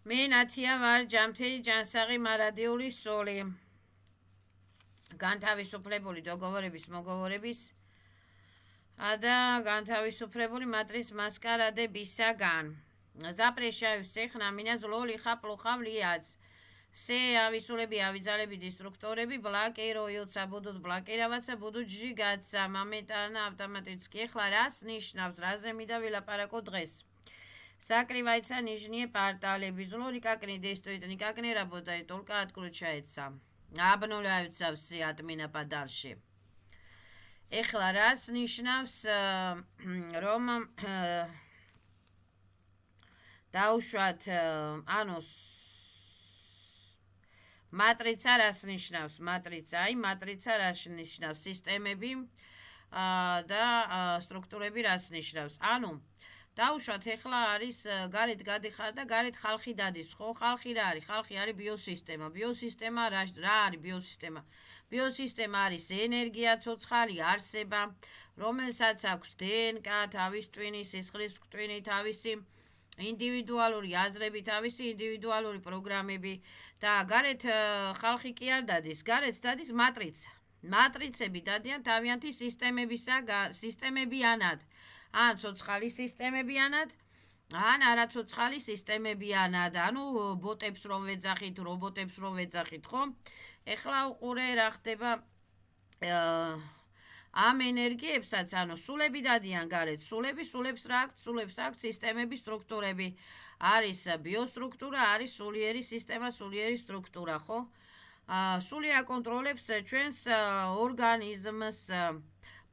მე ნათია ვარ ჯამთელი ჯანსაღი მარადიული სული განთავისუფლებული დოговорების მოგოვრების და განთავისუფლებული მატრის მასკარადებისაგან запрещаю всех на меня зло лиха плохо влиять. Все ависулеби, авизалеби, деструктореби блокируются, будут блокироваться, будут сжигаться моментально, автоматически. Ეხლა რას ნიშნავს, რაზე მინდა ვილაპარაკო დღეს. Закрывается нижние порталები, зло никак не действует, никак не работает, только отключается. Обнуляются все админоподальше. Ეხლა რას ნიშნავს, რომ დაუშვათ, ანუ მატრიცა რას ნიშნავს? მატრიცა რას ნიშნავს? სისტემები და სტრუქტურები რას ნიშნავს? ანუ დაუშვათ, ეხლა არის გარეთ გადიხარ და გარეთ ხალხი დადის, ხო? ხალხი რა არის? ხალხი არის ბიოსისტემა. ბიოსისტემა რა არის ბიოსისტემა? ბიოსისტემა არის ენერგია, ცოცხალი არსება, რომელსაც აქვს DNK, თავის ტვინი, სისხლის ტვინი, თავისი ინდივიდუალური აზრები, თავისი ინდივიდუალური პროგრამები და გარეთ ხალხი კი არ დადის, გარეთ დადის მატრიცა. მატრიცები დადიან თავიანთი სისტემებიანად. ან ცოცხალი სისტემებიანად, ან არაცოცხალი სისტემებიანად. ანუ ბოტებს რომ ვეძახით, რობოტებს რომ ვეძახით, ხო? ეხლა უყურე რა ხდება ამ ენერგიებსაც, ანუ სულები დადიან გარეთ, სულებს რა აქვს? სულებს აქვს სისტემების სტრუქტურები. არის ბიოსტრუქტურა, არის სულიერი სისტემა, სულიერი სტრუქტურა, ხო? სული აკონტროლებს ჩვენს ორგანიზმს,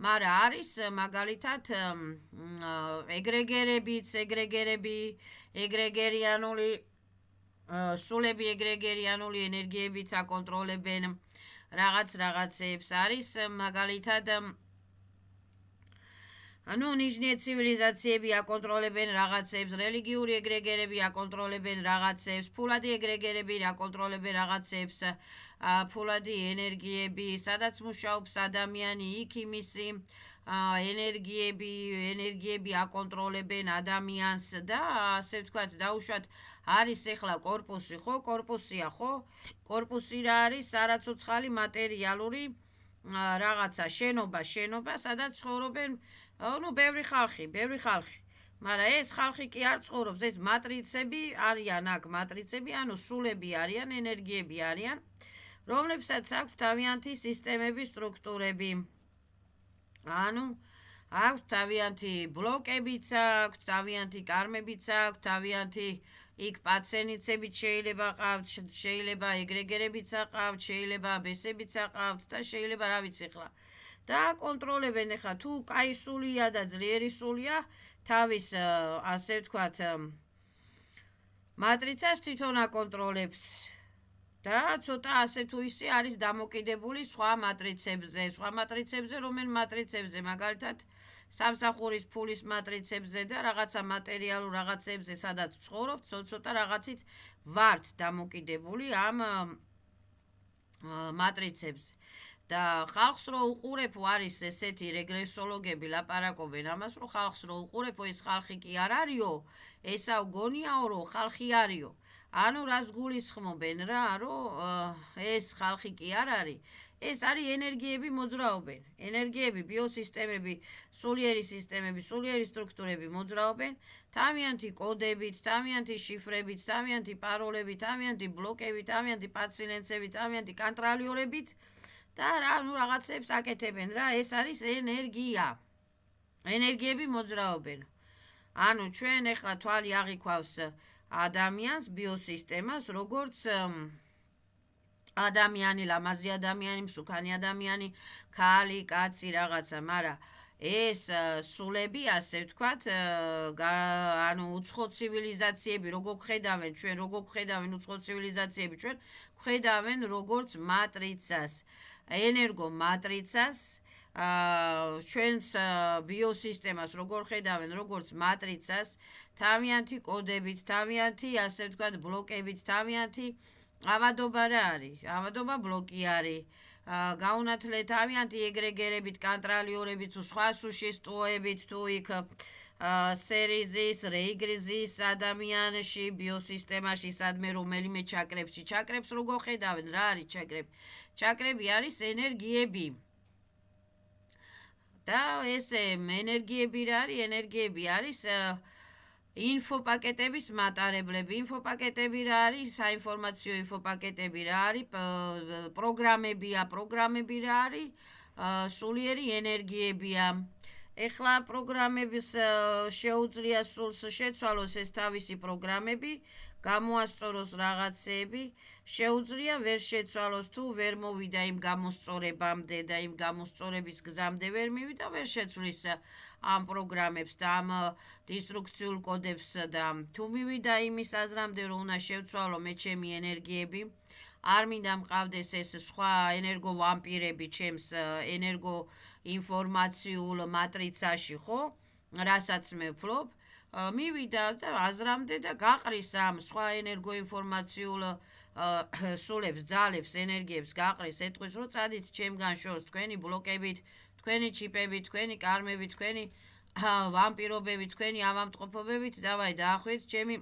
მაგრამ არის მაგალითად ეგრეგერიანული სულები ეგრეგერიანული ენერგიებიც აკონტროლებენ რაღაცებს, არის მაგალითად ანუ ნიჟნიე ცივილიზაციები აკონტროლებენ რაღაცებს, რელიგიური ეგრეგერები აკონტროლებენ რაღაცებს, ფულადი ეგრეგერები აკონტროლებენ რაღაცებს, ფულადი ენერგიები, სადაც მუშაობს ადამიანი, იქ იმისი ენერგიები აკონტროლებენ ადამიანს და ასე ვთქვათ, დაუშვათ, არის ეხლა კორპუსი, ხო? კორპუსია, ხო? კორპუსი რა არის? არაცოცხალი მატერიალური რაღაცა, შენობა, სადაც ცხოვრობენ ბევრი ხალხი. მაგრამ ეს ხალხი კი არ ცხოვრობს, ეს მატრიცები არიან აქ, ანუ სულები არიან, ენერგიები არიან, რომლებსაც აქვს თავიანთი სისტემების სტრუქტურები. ანუ აქვს თავიანთი ბლოკებიც აქვს, თავიანთი კარმებიც აქვს, თავიანთი იქ პაცენიცებიც შეიძლება ყავთ, შეიძლება ეგრეგერებიც აყავთ, შეიძლება ბესებიც აყავთ და შეიძლება რა ვიცი ხლა. და აკონტროლებენ ეხლა თუ კაი სულია და ძლიერი სულია, თავის ასე ვთქვათ მატრიცას თვითონ აკონტროლებს. და ცოტა ასე თუ ისე არის დამოკიდებული სხვა მატრიცებზე, რომელ მატრიცებზე, მაგალითად სამსახურის ფულის მატრიცებზე და რაღაცა მატერიალურ რაღაცებზე, სადაც ცხოვრობთ, ცოტა რაღაცით ვართ დამოკიდებული ამ მატრიცებზე. და ხალხს რო უყურებო, არის ესეთი რეგრესოლოგები ლაპარაკობენ ამას, რომ ხალხს რო უყურებო, ეს ხალხი კი არ არისო, ესაო გონიაო, რომ ხალხი არისო. ანუ რას გულისხმობენ რა, რომ ეს ხალხი კი არ არის, ეს არის ენერგიები მოძრაობენ. ენერგიები, ბიოსისტემები, სულიერი სისტემები, სულიერი სტრუქტურები მოძრაობენ თავიანთი კოდებით, თავიანთი შიფრებით, თავიანთი პაროლებით, თავიანთი ბლოკებით, თავიანთი პაციენტებით, თავიანთი კონტროლიორებით და რაღაცებს აკეთებენ რა, ეს არის ენერგია. ენერგიები მოძრაობენ. ანუ ჩვენ ეხლა თვალი აღიქვავს ადამიანს, ბიოსისტემას, როგორც ადამიანი, ლამაზი ადამიანი, მსუქანი ადამიანი, ქალი, კაცი რაღაცა, მაგრამ ეს სულები, ასე ვთქვათ, ანუ უცხო ცივილიზაციები როგორ ხედავენ ჩვენ, უცხო ცივილიზაციები ჩვენ ხედავენ როგორც მატრიცას, ენერგო მატრიცას, ჩვენს ბიოსისტემას როგორ ხედავენ, როგორც მატრიცას, თავიანთი კოდებით, თავიანთი, ასე ვთქვათ, ბლოკებით, თავიანთი ავადობა რა არის? ავადობა ბლოკი არის. გაუნათლე თავიანთი ეგრეგერებით, კონტროლიორებით, თუ სხვა სუშისტოებით, თუ იქ სერიზის, რეიგრიზის ადამიანში, ბიოსისტემაში, სადმე რომელიმე ჩაკრებში. ჩაკრებს როგორ ხედავენ, რა არის ჩაკრები? ჩაკრები არის ენერგიები. და ესე ენერგიები რა არის? ენერგიები არის ინფოპაკეტების მატარებლები. ინფოპაკეტები რა არის? საინფორმაციო ინფოპაკეტები რა არის? პროგრამებია. პროგრამები რა არის? სულიერი ენერგიებია. ეხლა პროგრამების შეუძლია სულს შეცვალოს ეს თავისი პროგრამები, გამოასწოროს რაღაცეები, შეუძლია ვერ შეცვალოს თუ ვერ მოვიდა იმ გამოსწორებამდე და იმ გამოსწორების გზამდე ვერ მივიდა, ვერ შეცვლის ამ პროგრამებს და ამ დისტრუქციულ კოდებს და თუ მივიდა იმის აზრამდე რომ უნდა შევცვალო მე ჩემი ენერგიები, არ მინდა მყავდეს ეს სხვა ენერგო ვამპირები ჩემს ენერგო ინფორმაციულ მატრიცაში, ხო? რასაც მე ვფლობ, მივიდა და აზრამდე და გაყრის ამ სხვა ენერგო ინფორმაციულ სულებს, ძალებს, ენერგიებს გაყრის, ეტყვის რომ წადით ჩემგან შორს თქვენი ბლოკებით, თქვენი ჩიპებით, თქვენი კარმებით, თქვენი ვამპირობებით, თქვენი ავამტყოფობებით, დავაი დაახვით ჩემი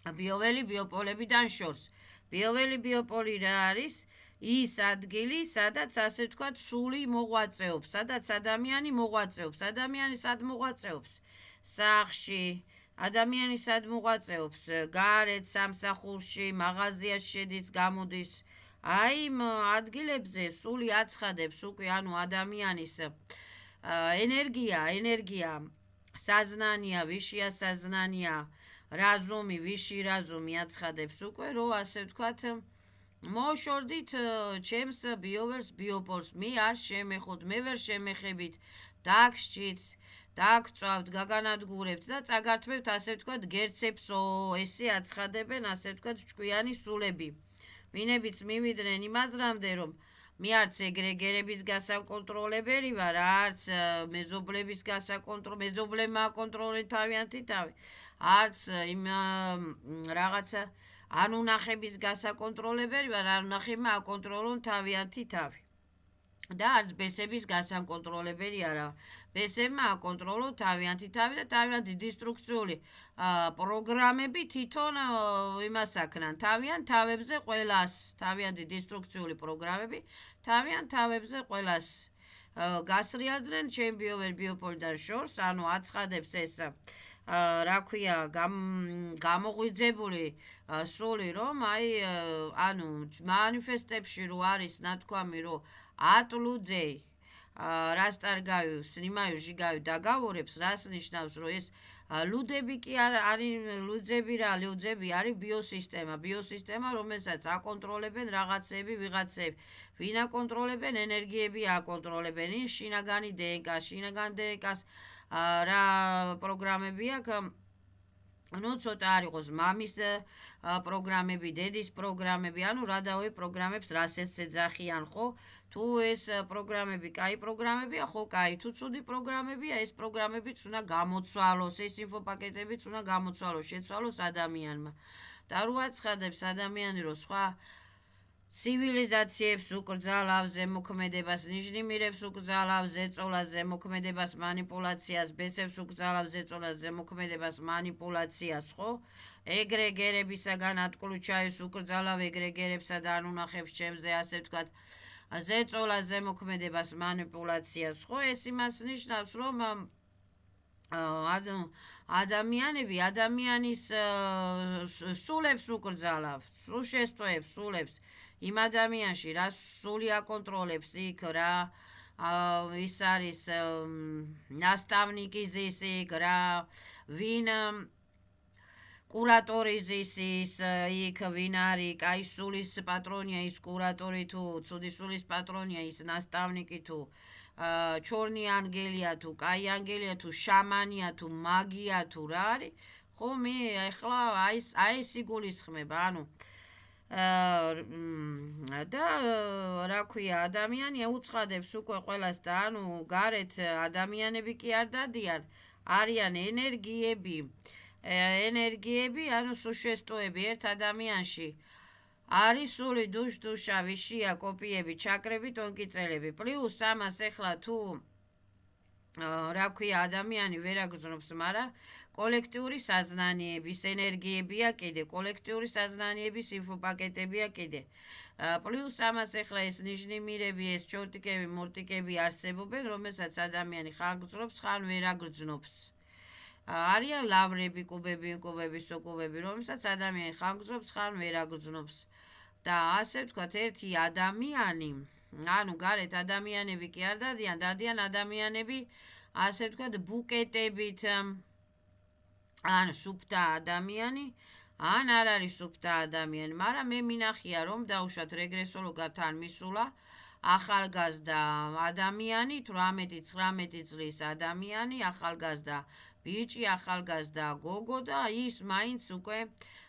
ბიოველი ბიოპოლებიდან შორს. ბიოველი ბიოპოლი რა არის? ის ადგილი, სადაც ასე ვთქვათ, სული მოღვაწეობს, სადაც ადამიანი მოღვაწეობს. ადამიანი სად მოღვაწეობს? სახლში. ადამიანი სად მოღვაწეობს? გარეთ, სამსახურში, მაღაზიაში შედის, გამოდის. აი იმ ადგილებზე სული აცხადებს უკვე, ანუ ადამიანის ენერგია, საზნანია, ვიშია საზნანია, რაზუმი, ვიში რაზუმი აცხადებს უკვე, რომ ასე ვთქვათ, მოშორდით ჩემს ბიოველს, ბიოპოლს, მე არ შემეხოთ, მე ვერ შემეხებით, დაგსჭით, დაგწვავთ, გაგანადგურებთ და წაგართმევთ, ასე ვთქვათ, გერცებსო, ესე აცხადებენ, ასე ვთქვათ, ჭკვიანი სულები. მინებიც მივიდნენ იმ აზრამდე, რომ მე არც ეგრეგერების გასაკონტროლებელი ვარ, არც მეზობლების მეზობლებმა აკონტროლენ თავიანთი თავი, არც იმ რაღაცა ანუნახების გასაკონტროლებელი ვარ, ანუნახებმა აკონტროლონ თავიანთი თავი. და არც ბესების გასაკონტროლებელი არა. ბესებმა აკონტროლონ თავიანთი თავი და თავიანთი დისტრუქციული პროგრამები თვითონ იმას აქნან, თავიან თავებზე ყველას, თავიანთი დისტრუქციული პროგრამები თავიან თავებზე ყველას გასრიალდნენ ჩემ ბიოპოლიდან შორს, ანუ აცხადებს ეს რა ქვია, გამოღვიძებული სული, რომ აი, ანუ მანიფესტებში რო არის ნათქვამი, რომ ატლუძეი რასტარგავი, სნიმაიუ ჟიგავი დაგավորებს, რას ნიშნავს, რომ ეს ლუდები კი არის ლუძები რა, ლუძები არის ბიოსისტემა, ბიოსისტემა, რომელსაც აკონტროლებენ რაღაცები, ვიღაცები, ვინ აკონტროლებენ, ენერგიები აკონტროლებენ, შინაგანი DNK, შინაგან DNK-ს რა პროგრამები აქვს, ну ცოტა არ იყოს მამის პროგრამები, დედის პროგრამები, ანუ რა დავე პროგრამებს რასაც ეძახიან, ხო? თუ ეს პროგრამები კაი პროგრამებია, ხო, კაი, თუ ცუდი პროგრამებია, ეს პროგრამებიც უნდა გამოცვალოს, ეს ინფოპაკეტებიც უნდა გამოცვალოს, შეცვალოს ადამიანმა. და რო აცხადებს ადამიანი, რომ სხვა ცივილიზაციებს უკრძალავს, ზემოქმედებას, ნიშნიმირებს უკრძალავს, ზეწოლას, ზემოქმედებას, მანიპულაციას, ბესებს უკრძალავს, ზეწოლას, ზემოქმედებას, მანიპულაციას, ხო? ეგრეგერებისაგან ატკლუჩაის უკრძალავ ეგრეგერებსა და ანუნახებს ჩემზე, ასე ვთქვათ, ზეწოლას, ზემოქმედებას, მანიპულაციას, ხო? ეს იმას ნიშნავს, რომ ადამიანები ადამიანის სულებს უკრძალავს, სულშესტოებს, სულებს იმ ადამიანში, რა სული აკონტროლებს იქ, რა ის არის ნასტავნიკი ზის იქ, რა ვინ კურატორი ზის იქ, ვინ არის კაი სულის პატრონია ის კურატორი თუ ცუდი სულის პატრონია ის ნასტავნიკი თუ ჩორნი ანგელია თუ კაი ანგელია თუ შამანია თუ მაგია თუ რა არის, ხო მე ახლა აი ეს იგულისხმება, ანუ და რა ქვია, ადამიანი უცხადებს უკვე ყველას და ანუ გარეთ ადამიანები კი არ დადიან, არიან ენერგიები, ანუ სუშესტოები ერთ ადამიანში. არის სული, დუშა, ვიშია, კოპიები, ჩაკრები, ტონკიწელები. პლუს ამას ეხლა თუ რა ქვია ადამიანი ვერ აგრძნობს, მაგრამ კოლექტიური საზნანიების ენერგიებია კიდე, კოლექტიური საზნანიების ინფოპაკეტებია კიდე. პლუს ამას ახლა ეს ნიშნიმირები, ეს ჩორტიკები, მორტიკები არსებობენ, რომელსაც ადამიანი ხან გრძნობს, ხან ვერ აგრძნობს. არიან ლავრები, კუბები, სოკუბები, რომელსაც ადამიანი ხან გრძნობს, ხან ვერ აგრძნობს. და ასე ვთქვათ, ერთი ადამიანი, ანუ გარეთ ადამიანები კი არ დადიან ადამიანები, ასე ვთქვათ, ბუკეტებით, ან სუფთა ადამიანი, ან არ არის სუფთა ადამიანი, მაგრამ მე მინახია, რომ დაუშვათ რეგრესოლოგად ან მისულა ახალგაზრდა ადამიანი, 18-19 წლის ადამიანი, ახალგაზრდა ბიჭი, ახალგაზრდა გოგო და ის მაინც უკვე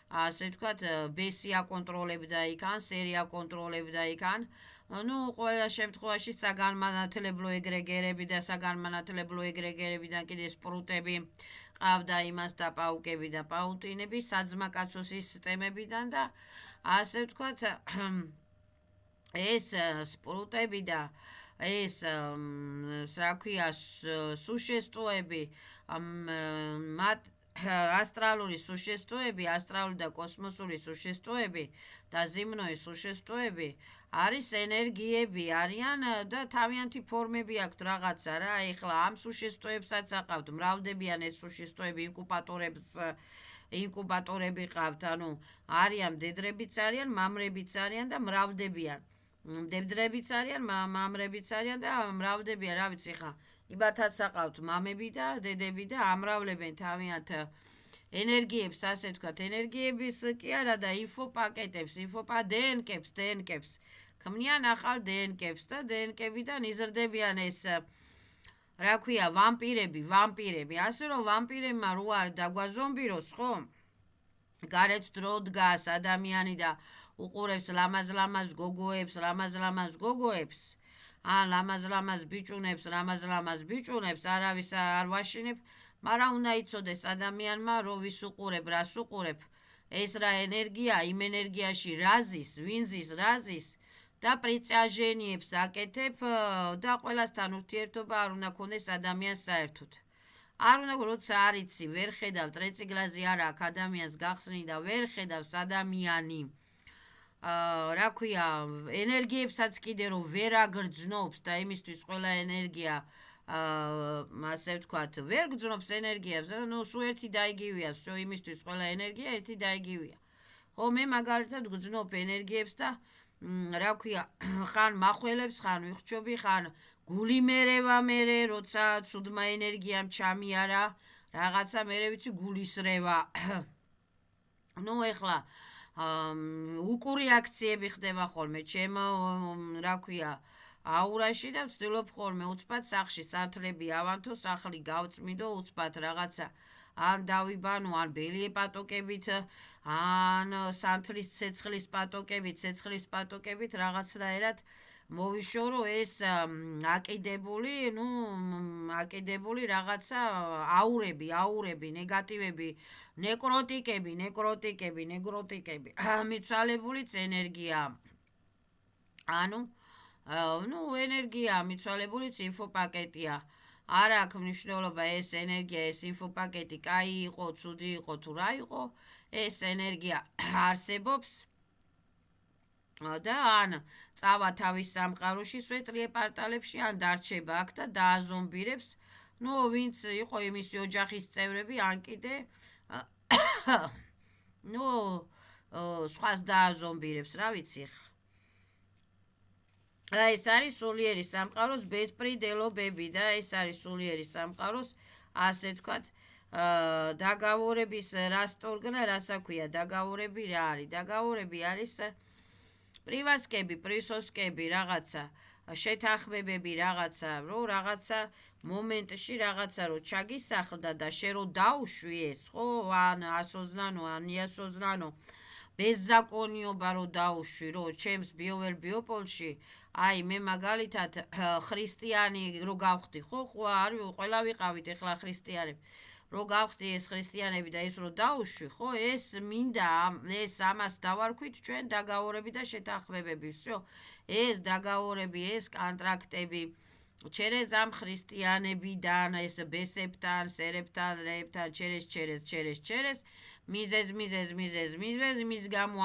ასე ვთქვათ, ბესი აკონტროლებდა იქან, სერი აკონტროლებდა იქან. ყველა შემთხვევაში საგანმანათლებლო ეგრეგერები და საგანმანათლებლო ეგრეგერებიდან კიდე სპრუტები ყავდა იმას და პაუკები და პაუტინები საძმაკაცო სისტემებიდან და ასე ვთქვათ, ეს სპრუტები და ეს რა ქვია სუშესტოები მათ ასტრალური სუშესტოები, ასტრალური და კოსმოსური სუშესტოები და ზიმნოის სუშესტოები არის ენერგიები არიან და თავიანთი ფორმები აქვთ რაღაცა რა. ეხლა ამ სუშესტოებსაც აყავთ, მრავლდებიან ეს სუშესტოები ინკუბატორები ყავთ, ანუ არიან მდედრებიც არიან, მამრებიც არიან და მრავლდებიან. მდედრებიც არიან, მამრებიც არიან და მრავლდებიან, რა ვიცი ხა. იბათაც აყავთ მამები და დედები და ამრავლებენ თავიანთ ენერგიებს, ასე ვთქვათ, ენერგიების კი არა და ინფოპაკეტებს, DNK-ებს, ქმნიან ახალ DNK-ებს და DNK-ბიდან იზრდებიან ეს რა ქვია, ვამპირები, ასე რომ ვამპირებმა რო არ დაგვაზომბიროს, ხო? გარეთ დრო დგას ადამიანი და უყურებს ლამაზ გოგოებს, ან ლამაზ ბიჭუნებს, არავის არ ვაშინებ, მაგრამ უნდა იცოდეს ადამიანმა, რომ ვის უყურებ, რას უყურებ, ეს რა ენერგია, იმ ენერგიაში ვინ ზის, რა ზის და პრიწაჟენიებს აკეთებ და ყველასთან ურთიერთობა არ უნდა ქონდეს ადამიანს საერთოდ. არ უნდა, როცა არ იცი, ვერ ხედავ, წრეწიგლაზე არ აქვს ადამიანს გახსნი და ვერ ხედავს ადამიანი რა ქვია, ენერგიებსაც კიდე რომ ვერ აგრძნობს და იმისთვის ყველა ენერგია ასე ვთქვათ, ვერ გრძნობს ენერგიებს, სულ ერთი დაიგივია, იმისთვის ყველა ენერგია ერთი დაიგივია. ხო, მე მაგალითად გრძნობ ენერგიებს და რა ქვია, ხან მახველებს, ხან ვიხჩობი, ხან გული მერევა მერე, როცა ცუდმა ენერგიამ ჩამიარა, რაღაცა მერე ვიცი გულისრევა. ეხლა უკური აქციები ხდება ხოლმე ჩემ რა ქვია აურაში და ვცდილობ ხოლმე უცბად სახლში სანთლები ავანთო, სახლი გავწმიდო უცბად რაღაცა ან დავიბანო, ან ბელი ეპატოკებით, ან სანთლის ცეცხლის პატოკებით რაღაცნაირად მოვიშორო ეს აკიდებული რაღაცა აურები, ნეგატივები, ნეკროტიკები, მიცვალებულიც ენერგია. ანუ, ენერგია მიცვალებულიც ინფოპაკეტია. არ აქვს მნიშვნელობა ეს ენერგია, ეს ინფოპაკეტი კაი იყო, ცუდი იყო თუ რა იყო, ეს ენერგია არსებობს. და ან წავა თავის სამყაროში სვეტლი პარტალებში, ან დარჩება აქ და დააზომბირებს, ვინც იყო იმისი ოჯახის წევრები, ან კიდე სხვას დააზომბირებს, რა ვიცი ხა. ეს არის სულიერი სამყაროს ბესპრიდელობები და ეს არის სულიერი სამყაროს, ასე ვთქვათ, დაგավորების რასტორგნა, რასაქვია, დაგավորები რა არის? დაგավորები არის პრივასკები, პრისოსკები, რაღაცა შეთანხმებები, რაღაცა, რომ რაღაცა მომენტში რაღაცა რო ჩაგისახლდა და შე რო დაუშვი ეს, ხო, ან ასოზნანო, ან იასოზნანო, ბეზზაკონიობა რო დაუშვი, რო ჩემს ბიოპოლში, აი მე მაგალითად ქრისტიანი რო გავხდი, ხო, ყველა ვიყავით ახლა ქრისტიანები. რო გავხდი ეს ქრისტიანები და ეს რო დაუშვი, ხო, ეს მინდა, ეს ამას დავარქვით ჩვენ დაგավորები და შეთანხმებები, всё. ეს დაგավորები, ეს კონტრაქტები, ჩერეზამ ქრისტიანებიდან ეს ბესებთან, სერებთან, რეებთან ჩერეს მიზეზ მის გამო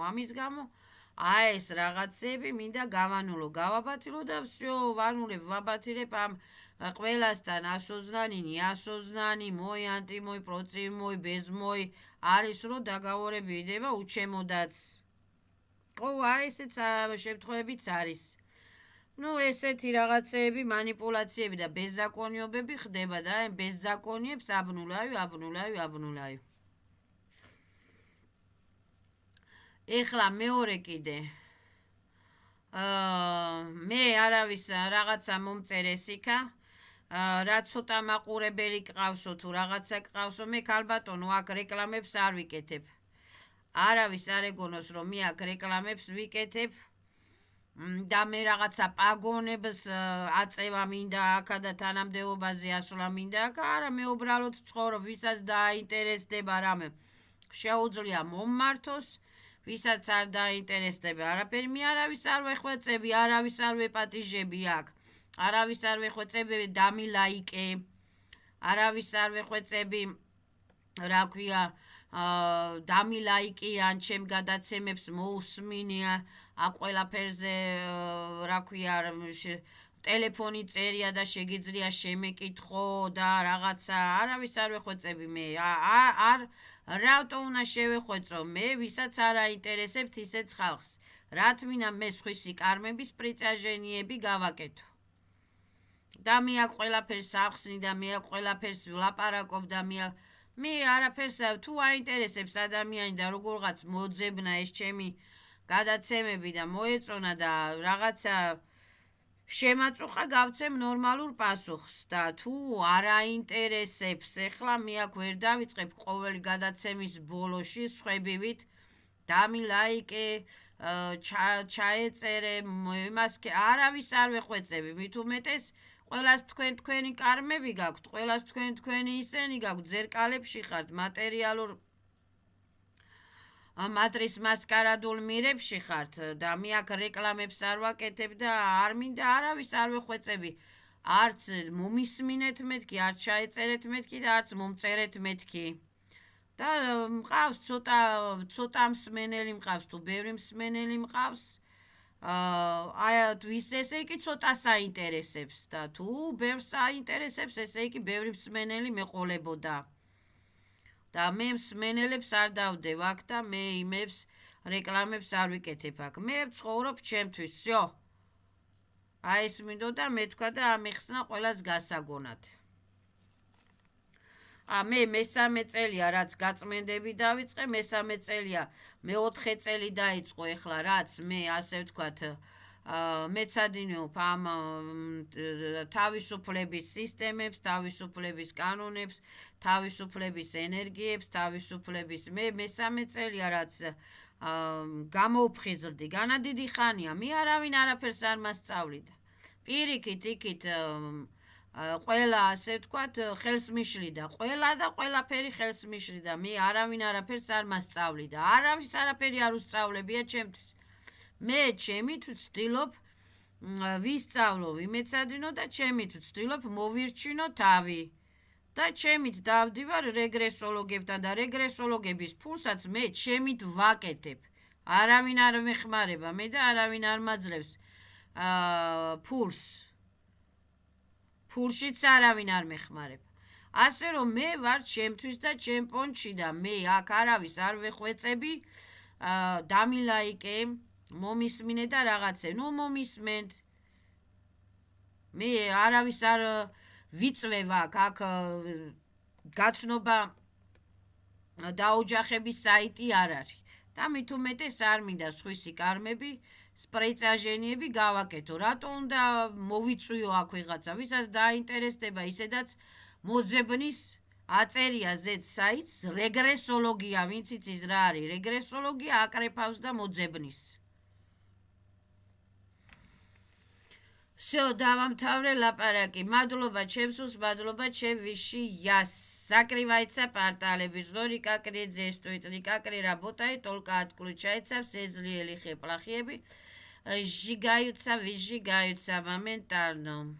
ამის გამო აი ეს რაღაცები მინდა გავანულო, გავაბათილო და всё, ვანულებ, ვაბათილებ ამ ყველასთან ასოზნანი, მოი ანტიმოი, პროციმოი, ბეზმოი არის რომ დაგაორები იდება უჩემოდაც. ხო, აი ესეც შემთხვევებიც არის. ნუ ესეთი რაღაცეები, манипуляციები და ბეზზაკონიობები ხდება და აი ბეზზაკონიებს აბნულაი. ეხლა მეორე კიდე მე არავის რაღაცა მომწერეს იქა რა ცოტა მაყურებელი ყავსო თუ რაღაცა ყავსო მე ქალბატონო აქ რეკლამებს არ ვიკეთებ არავის არ ეგონოს რომ მე აქ რეკლამებს ვიკეთებ და მე რაღაცა პაგონებს აწევა მინდა აქა და თანამდებობაზე ასვლა მინდა აქ არა მე უბრალოდ ცხოვრობ ვისაც დაინტერესდება რამე შეუძლია მომმართოს ვისაც არ დაინტერესდება არაფერი მე არავის არ ვეხვეწები არავის არ ვეპატიჟები აქ არავის არ ვეხვეწები დამილაიკე არავის არ ვეხვეწები რა ქვია დამილაიკიან ჩემ გადაცემებს მოусმინია აქ ყველაფერზე რა ქვია ტელეფონი წერია და შეგიძლია შემეკითხო და რაღაცა არავის არ ვეხვეწები მე არ რატო უნდა შევეხვეწო მე ვისაც არ აინტერესებთ ისეთ ხალხს რა თმინდა მე სხვისი კარმების პრიწაჟენიები გავაკეთო და მე აქ ყველაფერს ახსნი და მე აქ ყველაფერს ვლაპარაკობ და მე არაფერს თუ აინტერესებს ადამიანი და როგორღაც მოძებნა ეს ჩემი გადაცემები და მოეწონა და რაღაცა შემაწუხა გავცემ ნორმალურ პასუხს და თუ არ აინტერესებს ეხლა მე აქ ვერ დავიწყებ ყოველი გადაცემის ბოლოში სხვებივით დამილაიკე ჩაეწერე იმას არავის არ ვეხვეწები მით უმეტეს ყველას თქვენი კარმები გაქვთ ყველას თქვენი ისენი გაქვთ ზერკალებში ხართ მატერიალურ მატრის მასკარადულ მირებში ხართ და მე აქ რეკლამებს არ ვაკეთებ და არ მინდა არავის არ ვეხვეწები არც მომისმინეთ მეთქი არც ჩაეწერეთ მეთქი და არც მომწერეთ მეთქი და მყავს ცოტა მსმენელი მყავს თუ ბევრი მსმენელი მყავს აი ესე იგი ცოტა საინტერესებს და თუ ბევრს საინტერესებს ესე იგი ბევრი მსმენელი მეყოლებოდა და მე მსმენელებს არ დავდევ აქ და მე იმებს რეკლამებს არ ვიკეთებ აქ მე ვცხოვრობ ჩემთვის всё აი ეს მინდოდა მე თქვა და ამეხსნა ყველას გასაგონად მე მესამე წელია რაც გაწმენდები დავიწყე მესამე წელია მე-4 წელი დაიწყო ეხლა რაც მე ასე ვთქვათ მეცადინეობ ამ თავისუფლების სისტემებს, თავისუფლების კანონებს, თავისუფლების ენერგიებს, თავისუფლების მესამე წელია რაც გამოვფხიზრდი. განა დიდი ხანია, მე არავინ არაფერს არ მასწავლიდა. პირიქით იქით ყველა ასე ვთქვათ ხელს მიშლიდა. ყველა და ყველაფერი ხელს მიშლიდა. მე არავინ არაფერს არ მასწავლიდა. არავის არაფერი არ უსწავლებია ჩემთვის. მე ჩემით ვცდილობ ვისწავლო, ვიმეცადინო და ჩემით ვცდილობ მოვირჩინო თავი. და ჩემით დავდივარ რეგრესოლოგებთან და რეგრესოლოგების ფულსაც მე ჩემით ვაკეთებ. არავინ არ მეხმარება მე და არავინ არ მაძლევს ფულს. ფულშიც არავინ არ მეხმარება. ასე რომ მე ვარ ჩემთვის და ჩემ პონჩი და მე აქ არავის არ ვეხვეწები დამილაიკე მომისმინე და რაღაცე. ნუ მომისმენთ. მე არავის არ ვიწვევ აქ გაცნობა დაოჯახების საიტი არ არის. და მით უმეტეს არ მინდა სხვისი კარმები, სპრეიცაჟენიები გავაკეთო. რატო უნდა მოვიწვიო აქ ვიღაცა, ვისაც დაინტერესდება, ისედაც მოძებნის აწერია ზეთ საიტს რეგრესოლოგია, ვინც იცის რა არის რეგრესოლოგია, აკრეფავს და მოძებნის. Всё, დავამთავრე ლაპარაკი. მადლობა ჩემსუს, მადლობა ჩემ ვიში яс. Закрывается порталები. Злори какри действует, никакри работает, только отключается все злые лихие плохие. Сжигаются, выжигаются моментально.